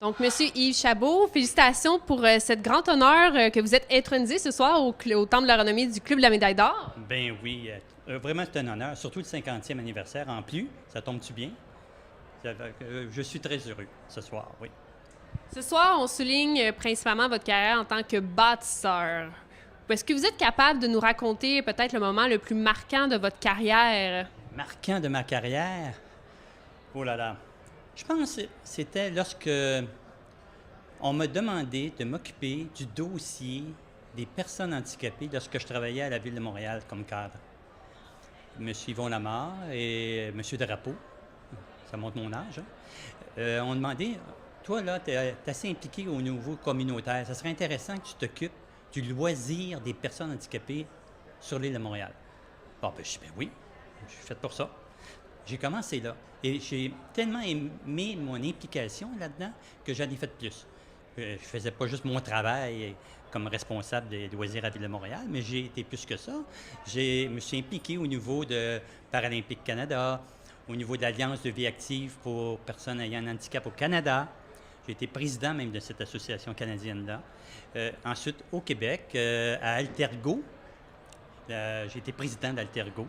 Donc, Monsieur Yves Chabot, félicitations pour cet grand honneur que vous êtes intronisé ce soir au Temple de la renommée du Club de la médaille d'or. Ben oui, vraiment c'est un honneur, surtout le 50e anniversaire. En plus, ça tombe-tu bien? Je suis très heureux ce soir, oui. Ce soir, on souligne principalement votre carrière en tant que bâtisseur. Est-ce que vous êtes capable de nous raconter peut-être le moment le plus marquant de votre carrière? Marquant de ma carrière? Oh là là! Je pense que c'était lorsque on m'a demandé de m'occuper du dossier des personnes handicapées lorsque je travaillais à la Ville de Montréal comme cadre. M. Yvon Lamar et M. Drapeau, ça montre mon âge, hein, ont demandé, toi là, tu es assez impliqué au niveau communautaire, ça serait intéressant que tu t'occupes du loisir des personnes handicapées sur l'île de Montréal. Bon, ben, je dis, ben oui, je suis fait pour ça. J'ai commencé là. Et j'ai tellement aimé mon implication là-dedans que j'en ai fait plus. Je ne faisais pas juste mon travail comme responsable des loisirs à Ville de Montréal, mais j'ai été plus que ça. Je me suis impliqué au niveau de Paralympique Canada, au niveau de l'Alliance de vie active pour personnes ayant un handicap au Canada. J'ai été président même de cette association canadienne-là. Ensuite, au Québec, à Altergo, j'ai été président d'Altergo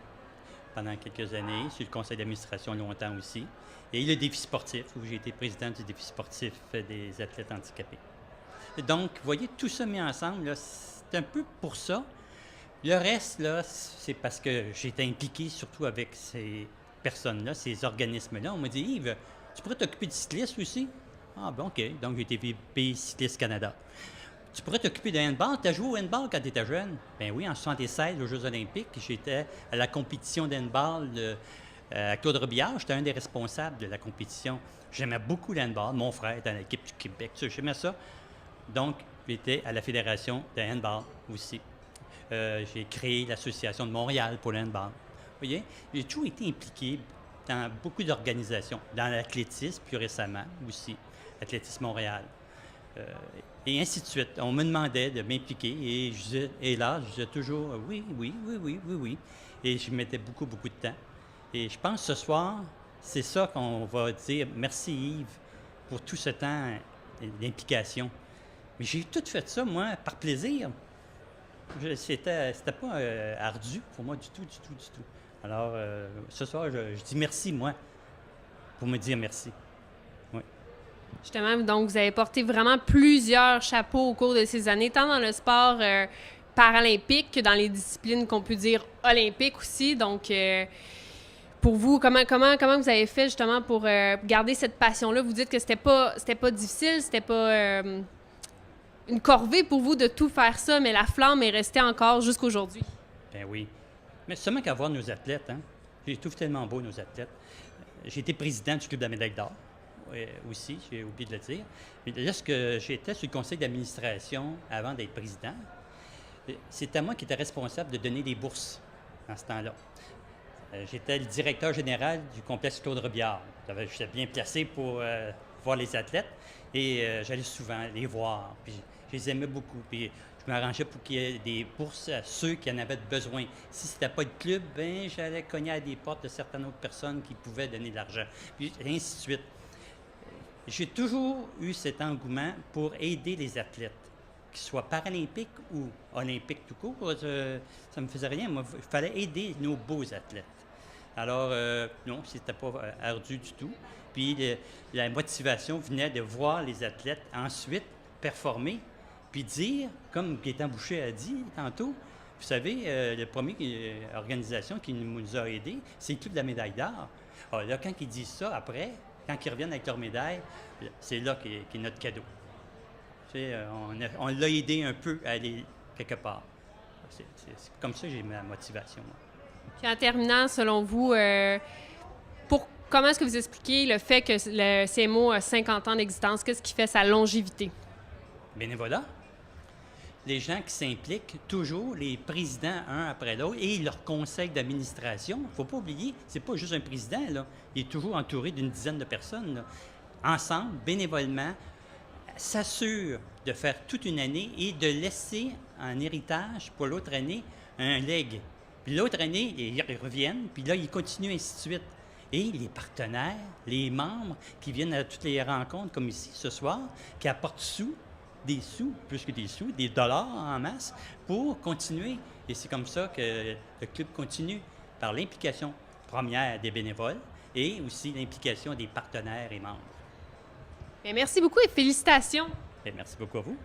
pendant quelques années, sur le conseil d'administration longtemps aussi. Et le défi sportif, où j'ai été président du défi sportif des athlètes handicapés. Donc, vous voyez, tout ça mis ensemble, c'est un peu pour ça. Le reste, là, c'est parce que j'ai été impliqué surtout avec ces personnes-là, ces organismes-là. On m'a dit, Yves, tu pourrais t'occuper du cyclisme aussi? Ah, ben OK. Donc, j'ai été VP Cycliste Canada. Tu pourrais t'occuper de handball. Tu as joué au handball quand tu étais jeune? Ben oui, en 1976, aux Jeux olympiques, j'étais à la compétition de handball à Claude Robillard. J'étais un des responsables de la compétition. J'aimais beaucoup le handball. Mon frère était dans l'équipe du Québec. J'aimais ça. Donc, j'étais à la Fédération de handball aussi. J'ai créé l'Association de Montréal pour le handball. Vous voyez, j'ai toujours été impliqué dans beaucoup d'organisations, dans l'athlétisme, plus récemment aussi, Athlétisme Montréal. Et ainsi de suite. On me demandait de m'impliquer et je disais, et là, je disais toujours oui, oui, oui, oui, oui, oui. Et je mettais beaucoup, beaucoup de temps. Et je pense que ce soir, c'est ça qu'on va dire. Merci Yves pour tout ce temps d'implication. Mais j'ai tout fait ça, moi, par plaisir. C'était pas ardu pour moi du tout, du tout, du tout. Alors, ce soir, je dis merci, moi, pour me dire merci. Oui. Justement, donc, vous avez porté vraiment plusieurs chapeaux au cours de ces années, tant dans le sport paralympique que dans les disciplines qu'on peut dire olympiques aussi. Donc, pour vous, comment vous avez fait justement pour garder cette passion-là? Vous dites que c'était pas difficile, c'était pas une corvée pour vous de tout faire ça, mais la flamme est restée encore jusqu'aujourd'hui. Ben oui. Mais seulement qu'à voir nos athlètes, hein. Je les trouve tellement beaux, nos athlètes. J'ai été président du Club de la médaille d'or. Aussi, j'ai oublié de le dire. Mais lorsque j'étais sur le conseil d'administration avant d'être président, c'était moi qui étais responsable de donner des bourses dans ce temps-là. J'étais le directeur général du complexe Claude Robillard. J'étais bien placé pour voir les athlètes et j'allais souvent les voir. Puis je les aimais beaucoup. Puis je m'arrangeais pour qu'il y ait des bourses à ceux qui en avaient besoin. Si c'était pas le club, ben j'allais cogner à des portes de certaines autres personnes qui pouvaient donner de l'argent. Puis ainsi de suite. J'ai toujours eu cet engouement pour aider les athlètes, qu'ils soient paralympiques ou olympiques tout court. Ça ne me faisait rien. Moi, il fallait aider nos beaux athlètes. Alors, non, c'était pas ardu du tout. Puis, la motivation venait de voir les athlètes ensuite performer, puis dire, comme Gaétan Boucher a dit tantôt, vous savez, la première organisation qui nous a aidés, c'est le Club de la médaille d'or. Alors là, quand ils disent ça, après, quand ils reviennent avec leur médaille, c'est là qu'est notre cadeau. Tu sais, on l'a aidé un peu à aller quelque part. C'est comme ça que j'ai ma motivation. Moi. Puis en terminant, selon vous, comment est-ce que vous expliquez le fait que le CMO a 50 ans d'existence? Qu'est-ce qui fait sa longévité? Bénévolat. Les gens qui s'impliquent toujours, les présidents un après l'autre et leur conseil d'administration. Il ne faut pas oublier, c'est pas juste un président, là. Il est toujours entouré d'une dizaine de personnes, là. Ensemble, bénévolement, s'assurent de faire toute une année et de laisser en héritage pour l'autre année un legs. Puis l'autre année, ils reviennent, puis là, ils continuent ainsi de suite. et les partenaires, les membres qui viennent à toutes les rencontres, comme ici ce soir, qui apportent des sous, plus que des sous, des dollars en masse, pour continuer. Et c'est comme ça que le club continue, par l'implication première des bénévoles et aussi l'implication des partenaires et membres. Bien, merci beaucoup et félicitations. Bien, merci beaucoup à vous.